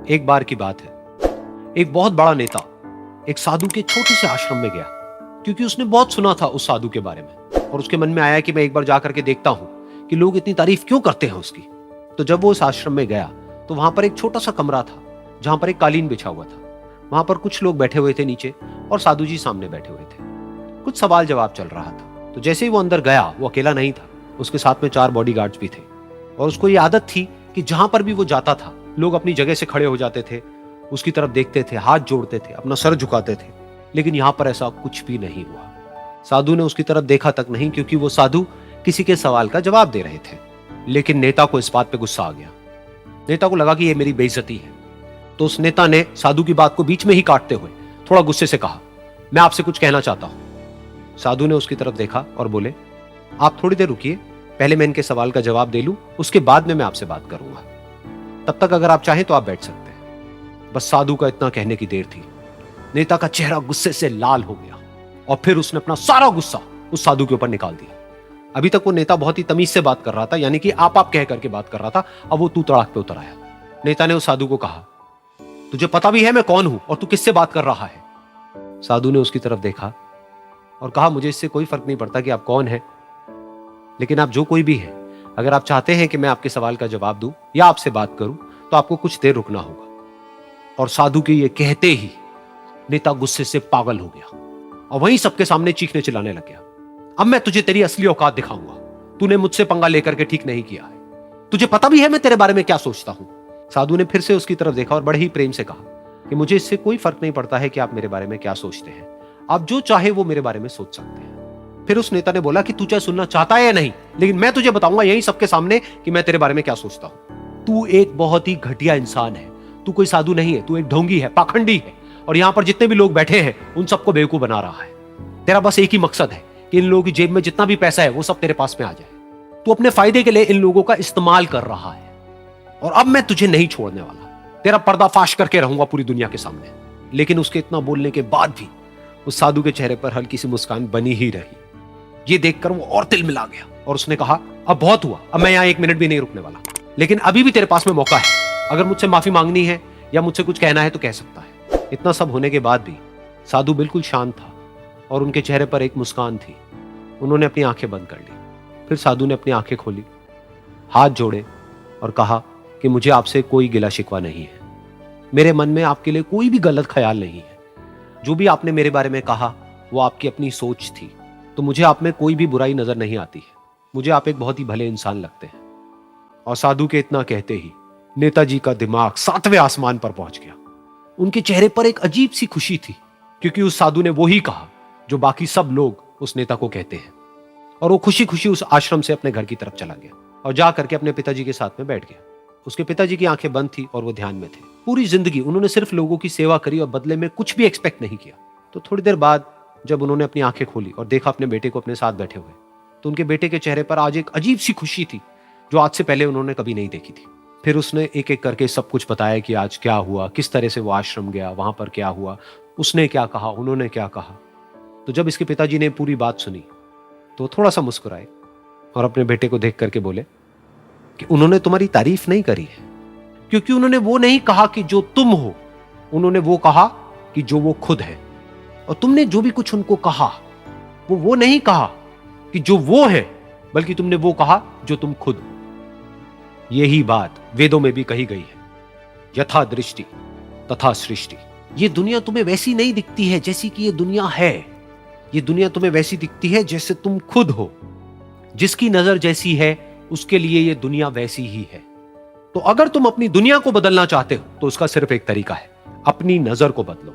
एक बार की बात है, एक बहुत बड़ा नेता एक साधु के छोटे से आश्रम में गया, क्योंकि उसने बहुत सुना था उस साधु के बारे में और उसके मन में आया कि मैं एक बार जाकर के देखता हूं कि लोग इतनी तारीफ क्यों करते हैं उसकी। तो जब वो उस आश्रम में गया तो वहां पर एक छोटा सा कमरा था जहां पर एक कालीन बिछा हुआ था। वहां पर कुछ लोग बैठे हुए थे नीचे और साधु जी सामने बैठे हुए थे। कुछ सवाल जवाब चल रहा था। तो जैसे ही वो अंदर गया, वो अकेला नहीं था, उसके साथ में 4 बॉडीगार्ड्स भी थे और उसको ये आदत थी कि जहां पर भी वो जाता था लोग अपनी जगह से खड़े हो जाते थे, उसकी तरफ देखते थे, हाथ जोड़ते थे, अपना सर झुकाते थे। लेकिन यहां पर ऐसा कुछ भी नहीं हुआ। साधु ने उसकी तरफ देखा तक नहीं, क्योंकि वो साधु किसी के सवाल का जवाब दे रहे थे। लेकिन नेता को इस बात पे गुस्सा आ गया। नेता को लगा कि ये मेरी बेइज्जती है। तो उस नेता ने साधु की बात को बीच में ही काटते हुए थोड़ा गुस्से से कहा, मैं आपसे कुछ कहना चाहता हूं। साधु ने उसकी तरफ देखा और बोले, आप थोड़ी देर रुकिए, पहले मैं इनके सवाल का जवाब दे लूं, उसके बाद में मैं आपसे बात करूंगा। तब तक अगर आप चाहें तो आप बैठ सकते हैं। बस साधु का इतना कहने की देर थी। नेता का चेहरा गुस्से से लाल हो गया और फिर उसने अपना सारा गुस्सा उस साधु के ऊपर निकाल दिया। अभी तक वो नेता बहुत ही तमीज से बात कर रहा था, यानी कि आप कह करके बात कर रहा था। अब वो तू तड़ाक पे उतर आया। नेता ने उस साधु को कहा, तुझे पता भी है मैं कौन हूं और तू किससे बात कर रहा है? साधु ने उसकी तरफ देखा और कहा, मुझे इससे कोई फर्क नहीं पड़ता कि आप कौन हैं, लेकिन आप जो कोई भी हैं, अगर आप चाहते हैं कि मैं आपके सवाल का जवाब दूं या आपसे बात करूं तो आपको कुछ देर रुकना होगा। और साधु के ये कहते ही नेता गुस्से से पागल हो गया और वहीं सबके सामने चीखने चिल्लाने लग गया, अब मैं तुझे तेरी असली औकात दिखाऊंगा। तूने मुझसे पंगा लेकर के ठीक नहीं किया है। तुझे पता भी है मैं तेरे बारे में क्या सोचता हूं। साधु ने फिर से उसकी तरफ देखा और बड़े ही प्रेम से कहा कि मुझे इससे कोई फर्क नहीं पड़ता है कि आप मेरे बारे में क्या सोचते हैं। आप जो चाहे वो मेरे बारे में सोच सकते हैं। फिर उस नेता ने बोला कि तू चाहे सुनना चाहता है या नहीं, लेकिन मैं तुझे बताऊंगा यही सबके सामने कि मैं तेरे बारे में क्या सोचता हूं। तू एक बहुत ही घटिया इंसान है। तू कोई साधु नहीं है, तू एक ढोंगी है, पाखंडी है और यहां पर जितने भी लोग बैठे हैं उन सबको बेवकूफ बना रहा है। तेरा बस एक ही मकसद है कि इन लोगों की जेब में जितना भी पैसा है वो सब तेरे पास में आ जाए। तू अपने फायदे के लिए इन लोगों का इस्तेमाल कर रहा है और अब मैं तुझे नहीं छोड़ने वाला। तेरा पर्दाफाश करके रहूंगा पूरी दुनिया के सामने। लेकिन उसके इतना बोलने के बाद भी उस साधु के चेहरे पर हल्की सी मुस्कान बनी ही रही। ये देखकर वो और तिल मिला गया और उसने कहा, अब बहुत हुआ, अब मैं यहां 1 मिनट भी नहीं रुकने वाला। लेकिन अभी भी तेरे पास में मौका है। अगर मुझसे माफी मांगनी है या मुझसे कुछ कहना है तो कह सकता है। इतना सब होने के बाद भी साधु बिल्कुल शांत था और उनके चेहरे पर एक मुस्कान थी। उन्होंने अपनी आंखें बंद कर ली। फिर साधु ने अपनी आंखें खोली, हाथ जोड़े और कहा कि मुझे आपसे कोई गिला शिकवा नहीं है। मेरे मन में आपके लिए कोई भी गलत ख्याल नहीं है। जो भी आपने मेरे बारे में कहा वो आपकी अपनी सोच थी। तो मुझे आप में कोई भी बुराई नजर नहीं आती है। मुझे आप एक बहुत ही भले इंसान लगते हैं। और साधु के इतना कहते ही नेताजी का दिमाग 7वें आसमान पर पहुंच गया। उनके चेहरे पर एक अजीब सी खुशी थी, क्योंकि उस साधु ने वो ही कहा जो बाकी सब लोग उस नेता को कहते हैं। और वो खुशी खुशी उस आश्रम से अपने घर की तरफ चला गया और जा करके अपने पिताजी के साथ में बैठ गया। उसके पिताजी की आंखें बंद थी और वो ध्यान में थे। पूरी जिंदगी उन्होंने सिर्फ लोगों की सेवा करी और बदले में कुछ भी एक्सपेक्ट नहीं किया। तो थोड़ी देर बाद जब उन्होंने अपनी आंखें खोली और देखा अपने बेटे को अपने साथ बैठे हुए, तो उनके बेटे के चेहरे पर आज एक अजीब सी खुशी थी जो आज से पहले उन्होंने कभी नहीं देखी थी। फिर उसने एक एक करके सब कुछ बताया कि आज क्या हुआ, किस तरह से वो आश्रम गया, वहां पर क्या हुआ, उसने क्या कहा, उन्होंने क्या कहा। तो जब इसके पिताजी ने पूरी बात सुनी तो थोड़ा सा मुस्कुराए और अपने बेटे को देख करके बोले कि उन्होंने तुम्हारी तारीफ नहीं करी है, क्योंकि उन्होंने वो नहीं कहा कि जो तुम हो, उन्होंने वो कहा कि जो वो खुद है। और तुमने जो भी कुछ उनको कहा वो नहीं कहा कि जो वो है, बल्कि तुमने वो कहा जो तुम खुद हो। यही बात वेदों में भी कही गई है, यथा दृष्टि तथा सृष्टि। ये दुनिया तुम्हें वैसी नहीं दिखती है जैसी कि ये दुनिया है। ये दुनिया तुम्हें वैसी दिखती है जैसे तुम खुद हो। जिसकी नजर जैसी है उसके लिए ये दुनिया वैसी ही है। तो अगर तुम अपनी दुनिया को बदलना चाहते हो तो उसका सिर्फ एक तरीका है, अपनी नजर को बदलो।